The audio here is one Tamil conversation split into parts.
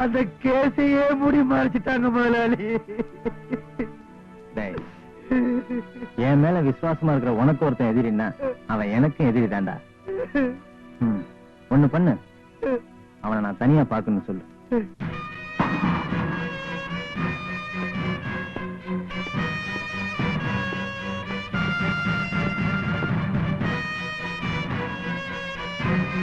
அந்த கேசையே முடி மறைச்சிட்டாங்க முதலாளி. என் மேல விசுவாசமா இருக்கிற உனக்கு ஒருத்தன் எதிரின்னா அவன் எனக்கும் எதிரி தாண்டா. ஒண்ணு பண்ணு, அவனை நான் தனியா பாக்கணும்னு சொல்லு.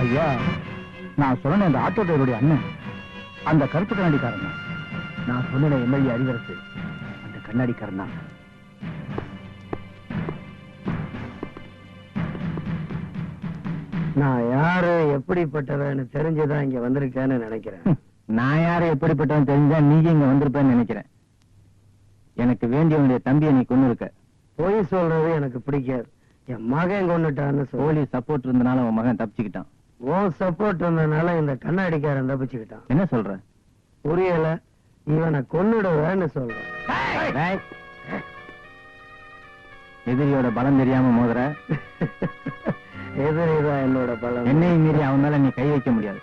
ஐயா, நான் சொன்ன அந்த ஆட்டோ டிரைவருடைய அண்ணன் அந்த கருப்பு கண்ணாடிக்காரன் தான். நான் சொன்ன எம்எல்ஏ அறிவரசு அந்த கண்ணாடிக்காரன் தான். நான் யாரு எப்படிப்பட்டவன்னு தெரிஞ்சுதான் இங்க வந்திருக்கேன்னு நினைக்கிறேன். நான் யாரு எப்படிப்பட்டவன் தெரிஞ்சா நீங்க இங்க வந்திருப்பேன்னு நினைக்கிறேன். எனக்கு வேண்டியவனுடைய தம்பியை நீ கொண்டு இருக்க. பொய் சொல்றது எனக்கு பிடிக்காது. என் மகன் கொண்டுட்டான்னு போலி சப்போர்ட் இருந்தனால உன் மகன் தப்பிச்சுக்கிட்டான். ஓ சப்போர்ட் இருந்தனால இந்த கண்ணாடிக்காரன் தப்பிச்சுக்கிட்டான். என்ன சொல்ற? புரியல. இவனை கொன்னுடுவேன்னு சொல்றேன். எதிரியோட பலம் தெரியாம மோதுற. எதிரிதான் என்னோட பலம். என்னையும் மீறி அவன் மேல நீ கை வைக்க முடியாது.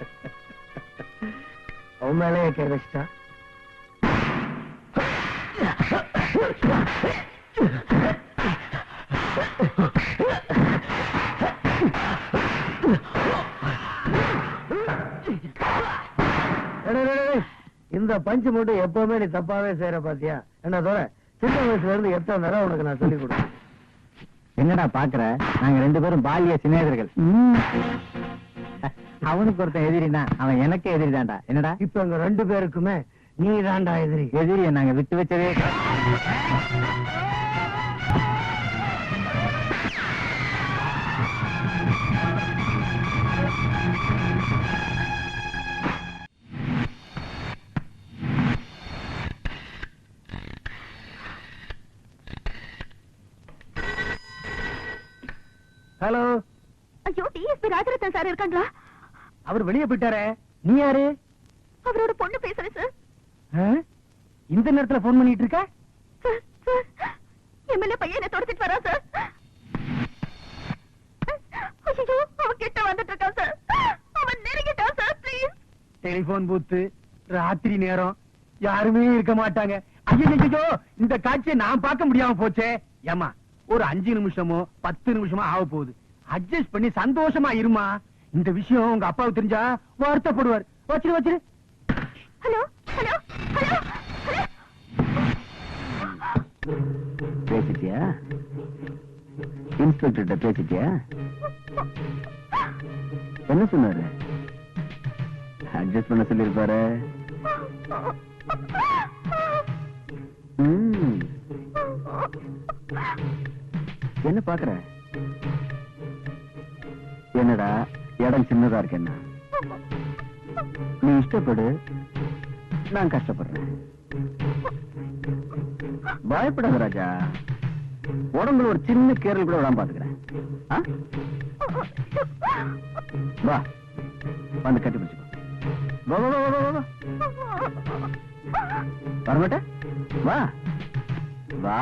அவன் மேலேயே கை வச்சிட்டா. இந்த பஞ்சு மட்டும் எப்பவுமே நீ தப்பாவே செய்யற பாத்தியா? என்ன தோற சின்ன வயசுல இருந்து எத்தனை தடவை உனக்கு நான் சொல்லி கொடுத்தேன். என்னடா பாக்குற? நாங்க ரெண்டு பேரும் பாலிய சிநேகிதர்கள். அவனுக்கு ஒருத்தன் எதிரினா அவன் எனக்கே எதிரி தான்டா. என்னடா இப்ப எங்க ரெண்டு பேருக்குமே நீ தான்டா எதிரி. எதிரிய நாங்க விட்டு வச்சதே. ஹலோ. ஐயோ, டிஎஸ்பி ராஜரத்னம் சார் இருக்காங்களா? அவர் வெளியே போயிட்டாரே. நீ யாரு? அவரோட பொண்ணு பேசுறேன் சார். இந்த நேரத்துல போன் பண்ணிட்டு இருக்க? எம்எல்ஏ பையனை தொடச்சிட்டு வரா சார். ஐயோ, அவன் கிட்ட வந்துட்டு இருக்கான் சார். அவன் நெருங்கிட்டான் சார். ப்ளீஸ். டெலிபோன் பூத்து ராத்திரி நேரம் யாருமே இருக்க மாட்டாங்க. ஐயோ, இந்த காட்சியை நான் பார்க்க முடியாம போச்சே. ஏமா, ஒரு 5 நிமிஷமோ 10 நிமிஷமோ ஆக போகுது. அட்ஜஸ்ட் பண்ணி சந்தோஷமா இருமா. இந்த விஷயம் உங்க அப்பாவுக்கு தெரிஞ்சா வருத்தப்படுவார். வச்சிரு வச்சிரு. Hello hello hello. பேசிட்டியா? இன்ஸ்பெக்டர் பேசிட்டியா? என்ன சொன்னாரு? அட்ஜஸ்ட் பண்ண சொல்லிருப்பாரு. என்ன பாக்குற? என்னடா இடம் சின்னதா இருக்கு. என்ன நீ இஷ்டப்படு, நான் கஷ்டப்படுறேன். பயப்படாத ராஜா. உடம்புல ஒரு சின்ன கேரல் கூட விடாம பாத்துக்கிறேன். வா, வந்து கட்டி பிடிச்சுக்கோ. வரமாட்ட? வா வா.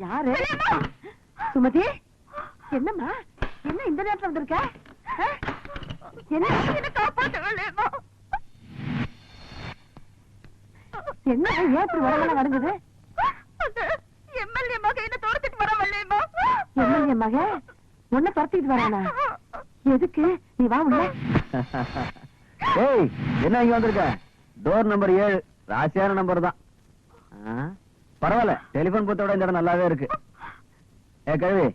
யாரு? சுமதி, என்னம்மா? என்ன இந்த நேரத்துல வந்திருக்க? என்ன என்ன ஏற்று வரவெல்லாம் நடந்தது? எம்எல்ஏ மக என்ன துரத்திட்டு வரவில்லையம்மா. எம்எல்ஏ மக உன்னை துரத்திட்டு வரானா? எதுக்கு? நீ வா உள்ள. ஏய், என்ன இங்க வந்திருக்க? டோர் நம்பர் 7, ராசியான நம்பர் தான். பரவாயில்ல, டெலிபோன் பூத்தோட இந்த இடம் நல்லாவே இருக்கு. ஏ கழுவி,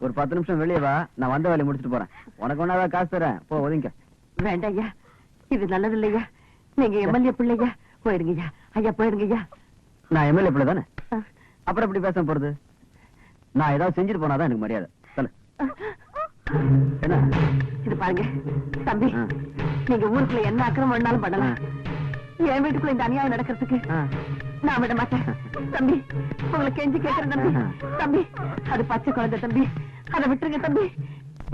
ஒரு 10 நிமிஷம் வெளியே வா. நான் வந்த வேலையை முடிச்சுட்டு போறேன். உனக்கு ஒன்னாதான் காசு தரேன். போ, ஒதுங்க. வேண்டாம் ஐயா, இது நல்லது இல்லையா. நீங்க எம்எல்ஏ பிள்ளையா, போயிருங்கய்யா. ஐயா போயிருங்கய்யா. நான் எம்எல்ஏ பிள்ளை தானே, அப்புறம் எப்படி பேச போறது? நான் ஏதாவது செஞ்சுட்டு போனாதான் எனக்கு மரியாதை. சொல்லு. என்ன இது பாருங்க தம்பி, நீங்க ஊருக்குள்ள என்ன அக்கிரமம் வேணாலும் பண்ணலாம். என் வீட்டுக்குள்ள இந்த அநியாயம் நடக்கிறதுக்கு நான் விட மாட்டேன். தம்பி, உங்களை கெஞ்சி கேட்கிறேன் தம்பி. தம்பி, அது பச்சை குழந்தை தம்பி. அதை விட்டுருங்க தம்பி.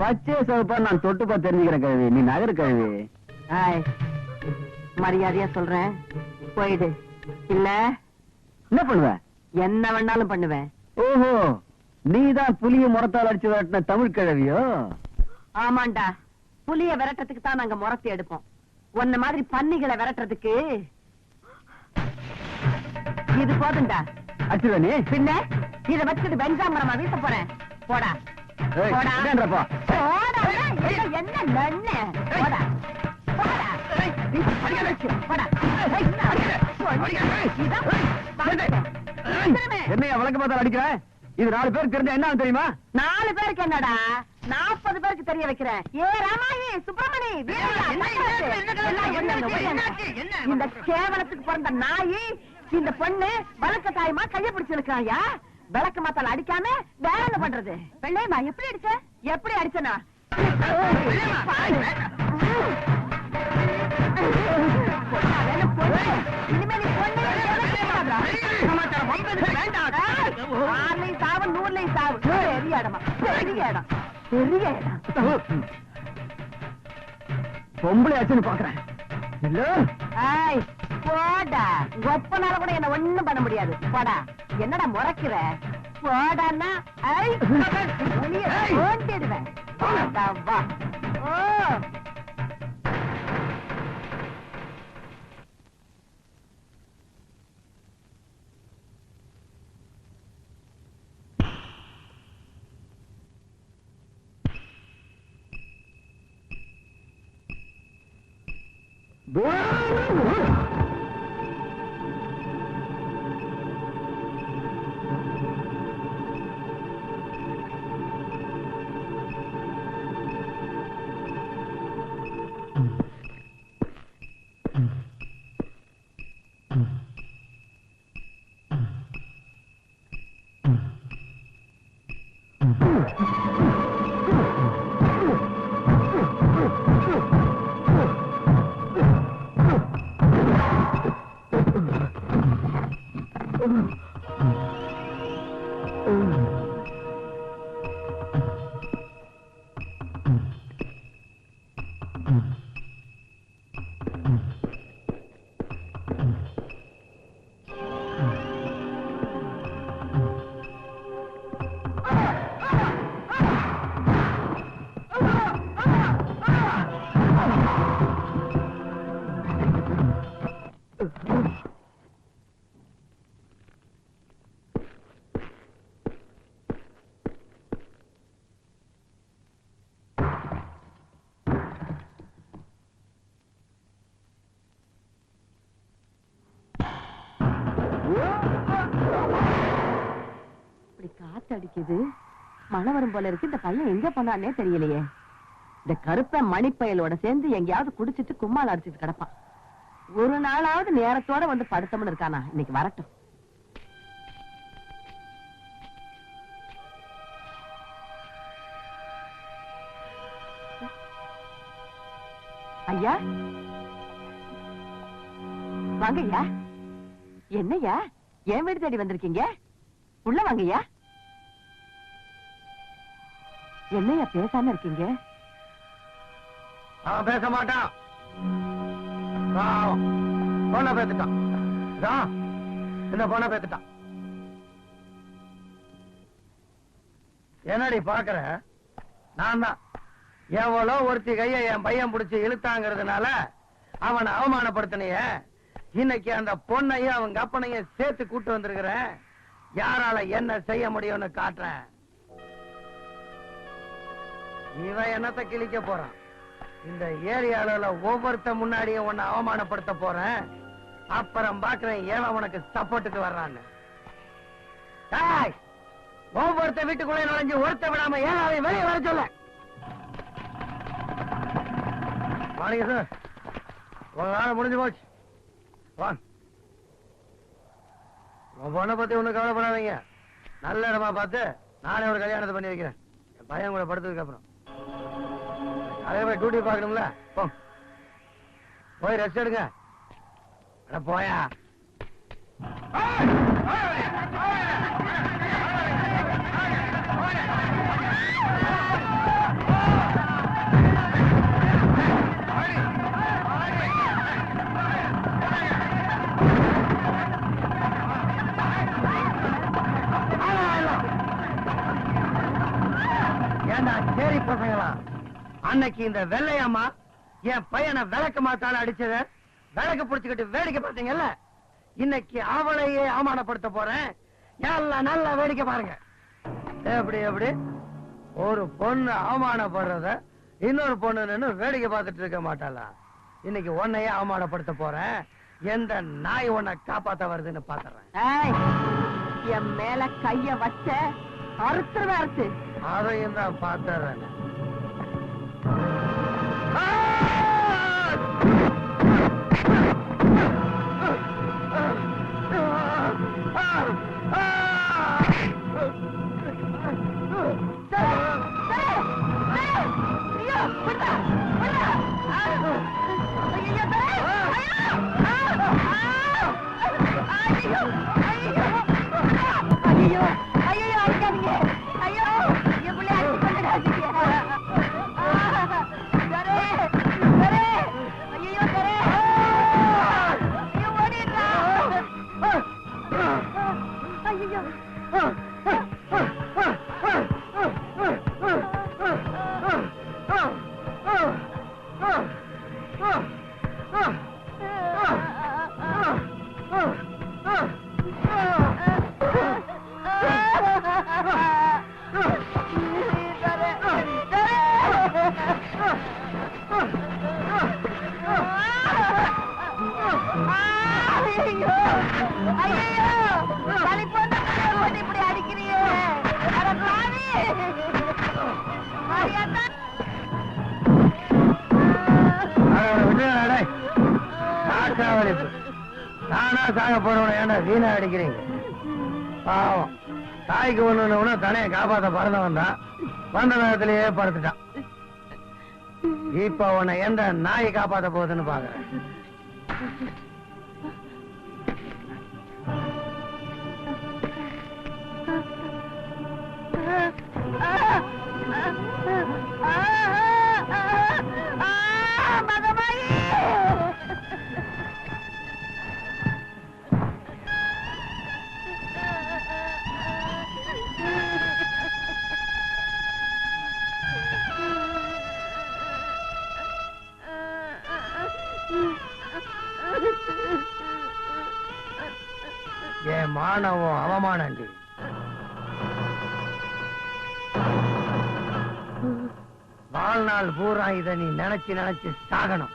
பச்சை சிவப்பா நான் தொட்டு பார்த்து தெரிஞ்சுக்கிறேன் கழுவி. நீ நகரு கழுவி. மரியாதையா சொல்றேன், போயிடு. இல்ல என்ன பண்ணுவ? என்ன வேணாலும் பண்ணுவேன். ஓஹோ, நீதான் புலிய முறத்தால் அடிச்சு விரட்டின தமிழ் கிழவியோ? ஆமாண்டா, புலிய விரட்டுறதுக்கு தான் நாங்க முறத்தி எடுப்போம். உன்ன மாதிரி பன்னிகளை விரட்டுறதுக்கு இது போதுண்டா. அடிச்சுட நீ? பின்ன இத வச்சுட்டு வெஞ்சாமரமா வீச போறேன். போடா போடா என்னன்றப்பா? போடா. என்ன நன்ன? போடா போடா போடா. என்னையா வழக்கு பார்த்தால் அடிக்கிற? இது 4 பேருக்கு தெரிஞ்சா என்ன தெரியுமா? 4 பேருக்கு என்னடா, 40 பேருக்கு தெரிய வைக்கிறேன். ஏ ராமாயி, சுப்பிரமணி, இந்த கேவலத்துக்கு பிறந்த நாயி, இந்த பொண்ணு வழக்க தாயமா கைய பிடிச்சிருக்காயா? விளக்கு மாத்தால அடிக்காம வேற என்ன பண்றது? வெள்ளையம்மா எப்படி அடிச்ச? எப்படி அடிச்சனா? இனிமே நீ பொண்ணு சாவு, 100 சாவு. பெரிய இடமா, பெரிய இடம், பெரிய இடம். பொம்பளை ஆச்சுன்னு பாக்குறேன். போடா, ஒப்பனால கூட என்ன ஒண்ணும் பண்ண முடியாது. போடா. என்னடா முறைக்கிற? போடான்னா ஓண்டிடுவேன். வா. ஓ காத்தடிக்குது, மழை வரும் போல இருக்கு. இந்த பையன் எங்க போனானே தெரியலையே. இந்த கருப்ப மணிப்பயலோட சேர்ந்து எங்கேயாவது குடிச்சிட்டு கும்மாள் அடிச்சிட்டு கிடப்பான். ஒரு நாளாவது நேரத்தோட வந்து படுத்தம்னு இருக்கானா? இன்னைக்கு வரட்டும். ஐயா வாங்கய்யா. என்னய்யா என் வீடு தேடி வந்திருக்கீங்க? உள்ள வாங்கய்யா. என்னையா பேசாம இருக்கீங்க? பேச மாட்டான். பொண்ண பேத்துட்டான். இந்த பொண்ண பேத்துட்டான். என்னடி பாக்குற? நான் தான் எவ்வளோ ஒருத்தி கைய என் பையன் பிடிச்சு இழுத்தாங்கிறதுனால அவனை அவமானப்படுத்தினிய. இன்னைக்கு அந்த பொண்ணையும் அவங்க அப்பனையும் சேர்த்து கூட்டு வந்திருக்கிறேன். யாரால என்ன செய்ய முடியும்னு காட்டுறேன். இவன் என்னத்தை கிழிக்க போறான். இந்த ஏரியால ஒவ்வொருத்த முன்னாடியும் உன்னை அவமானப்படுத்த போறேன். அப்புறம் பாக்குறேன் ஏன் உனக்கு சப்போர்ட்டுக்கு வர்றான்னு. ஒவ்வொருத்த வீட்டுக்குள்ளே நுழைஞ்சு ஒருத்த விடாம ஏன் வெளியே வர சொல்ல. வாங்க சார், உங்க வேலை முடிஞ்சு போச்சு. வாங்க. உன் பொண்ணை பத்தி ஒண்ணு கவலைப்படாதீங்க. நல்ல இடமா பார்த்து நானே ஒரு கல்யாணத்தை பண்ணி வைக்கிறேன். என் பையன் கூட படுத்ததுக்கு அப்புறம் அதே மாதிரி டியூட்டி பார்க்கணும்ல. போய் ரெஸ்ட் எடுங்க. போயா. ஏண்டா சேரி பசங்களா, அன்னைக்கு இந்த வெள்ளையம்மா என் பையனை விளக்கு மாத்தால அடிச்சத விளக்கு புடிச்சுக்கிட்டு வேடிக்கை பார்த்தீங்கல்ல, இன்னைக்கு அவளையே அவமானப்படுத்த போறேன். எல்லாம் நல்லா வேடிக்கை பாருங்க. எப்படி எப்படி ஒரு பொண்ணு அவமானப்படுறத இன்னொரு பொண்ணு நின்னு வேடிக்கை பார்த்துட்டு இருக்க மாட்டாளா? இன்னைக்கு உன்னையே அவமானப்படுத்த போறேன். எந்த நாய் உன்னை காப்பாத்த வருதுன்னு பாத்துறேன். என் மேல கைய வச்ச அறுத்துருவே அறுத்து. அதையும் தான் பாத்துறேன். நானா சாக போறவன ஏன்டா வீணா அடிக்கிறீங்க? பாவம், தாய்க்கு ஒண்ணு தனையை காப்பாத்த பறந்தவன் தான் வந்த நேரத்திலேயே பறந்துட்டான். இப்ப உன்னை எந்த நாய் காப்பாத்த போகுதுன்னு பாக்குறேன். என் மானவம் அவமானண்டி. வாழ்நாள் பூரா இத நீ நினைச்சு நினைச்சு சாகணும்.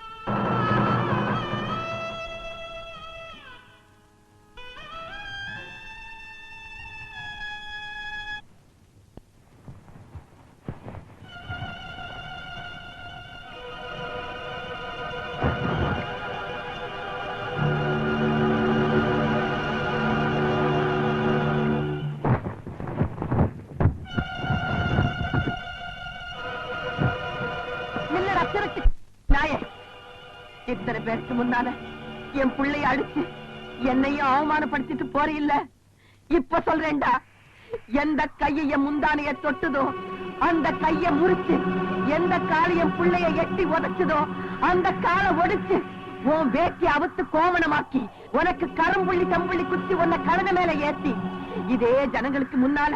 இத்தனை பேருக்கு முன்னால என் பிள்ளைய அடிச்சு என்னையும் அவமானப்படுத்திட்டு போற இல்ல. இப்ப சொல்றேன்டா, எந்த கைய என் முந்தானைய தொட்டுதோ அந்த கைய முறிச்சு, எந்த கால என் பிள்ளைய எட்டி உதைச்சதோ அந்த காலை ஒடிச்சு, உன் வேட்டி அவுத்து கோவணமாக்கி உனக்கு கரும்புள்ளி கம்புள்ளி குத்தி உன்னை கழுத மேல ஏத்தி, இதே ஜனங்களுக்கு முன்னால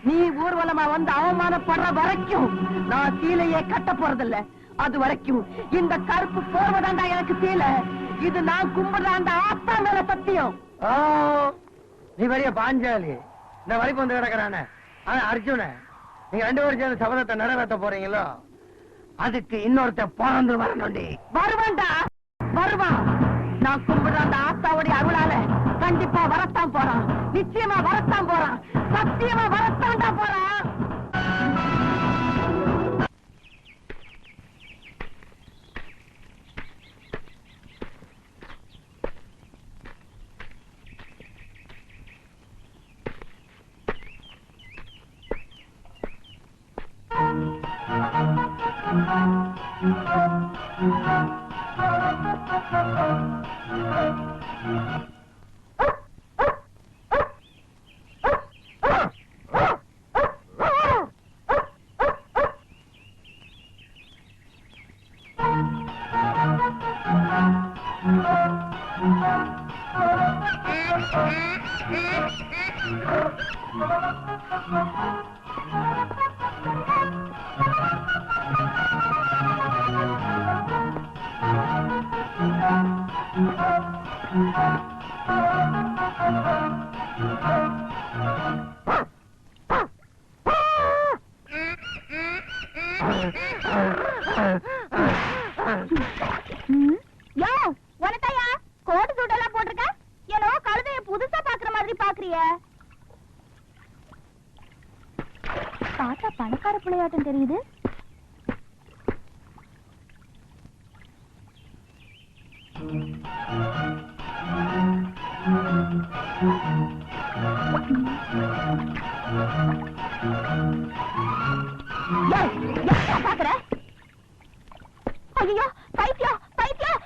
நீ ஊர்வலமா வந்து அவமானப்படுற வரைக்கும் நான் சீலையே கட்ட போறதில்ல. அது வரைக்கும் இந்த கருப்பு போர்வதாண்டா எனக்கு சீலை. இது நான் கும்பிடுற அந்த ஆத்தா மேல சத்தியம். நீ பெரிய பாஞ்சாலி, இந்த வரைக்கும் வந்து கிடக்குறானே அர்ஜுன, நீங்க 2 பேரும் சேர்ந்து சபதத்தை நிறைவேற்ற போறீங்களோ, அதுக்கு இன்னொருத்த பிறந்து வரணும்டி. வருவான்டா, வருவான். நான் கும்பிடுற அந்த ஆத்தாவுடைய அருளால கண்டிப்பா வரத்தான் போறான். நிச்சயமா வரத்தான் போறான். சத்தியமா வரத்தான்டா போறான். யோ உனத்தையா கோட்டு சூட்டெல்லாம் போட்டிருக்க ஏனோ கழுதைய புதுசா பாக்குற மாதிரி பாக்குறிய பார்த்தா பணக்கார பிள்ளையாட்டம் தெரியுது. பாக்குற ஐயோ பைத்தியம் பைத்தியம்